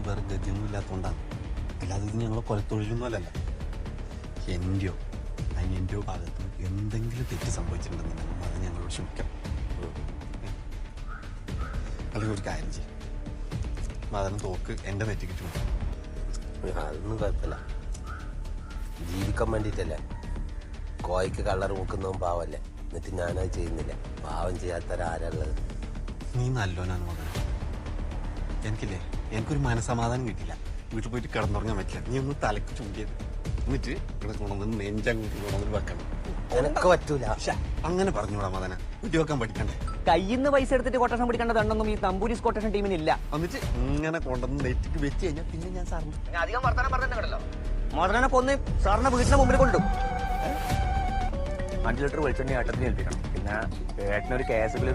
വേറെ ഗതിയൊന്നും ഇല്ലാത്തതുകൊണ്ടാണ്. അല്ലാതെ ഇത് ഞങ്ങൾ കൊലത്തൊഴിലൊന്നും അല്ലല്ലോ. അതിനെൻ്റെയോ ഭാഗത്ത് എന്തെങ്കിലും തെറ്റ് സംഭവിച്ചിട്ടുണ്ടെന്നുണ്ടെങ്കിൽ അത് ഞങ്ങളോട് ക്ഷമിക്കാം. അല്ലെങ്കിൽ ഒരു കാര്യം ചെയ്യും, അതിന് തോക്ക് എൻ്റെ നെറ്റിക്ക് ചൂടും. അതൊന്നും കുഴപ്പമില്ല, ജീവിക്കാൻ വേണ്ടിയിട്ടല്ലേ. കോയക്ക് കളർ മുക്കുന്നതും പാവല്ലേ, എന്നിട്ട് ഞാനത് ചെയ്യുന്നില്ല. പാവം ചെയ്യാത്തവരാരുള്ളത്? നീ നല്ലോനാണ് മകൻ. എനിക്കൊരു മനസമാധാനം കിട്ടില്ല. വീട്ടിൽ പോയിട്ട് കിടന്നുറങ്ങാൻ പറ്റില്ല. നീ ഒന്ന് തലക്ക് ചൂണ്ടിയത് എന്നിട്ട് ഇവിടെ കൊണ്ടുവന്ന് നെഞ്ചങ്ങോട്ട് കൊണ്ടുവന്ന് വെക്കണം. എനക്ക് പറ്റൂല. അങ്ങനെ പറഞ്ഞൂടാ മദന, വീട്ടിൽ വെക്കാൻ പഠിക്കണ്ടേ? കയ്യിന്ന് പൈസ എടുത്തിട്ട് കൊട്ടേഷൻ പിടിക്കേണ്ടതുണ്ടെന്നും ഈ തമ്പൂരിസ് കൊട്ടേഷൻ ടീമിനില്ല. എന്നിട്ട് ഇങ്ങനെ കൊണ്ടുവന്ന് നെറ്റിക്ക് വെച്ച് കഴിഞ്ഞാൽ പിന്നെ ഞാൻ സാറിന് അധികം വർത്തമാനം പറഞ്ഞിട്ടുണ്ടല്ലോ. മദനെ കൊന്ന് സാറിനെ വീട്ടിന്റെ മുമ്പിൽ കൊണ്ടു 5 ലിറ്റർ വെളിച്ചെണ്ണ ഏട്ടത്തിന് ഏൽപ്പിക്കണം. പിന്നെ ഏട്ടനൊരു കേസൊക്കെ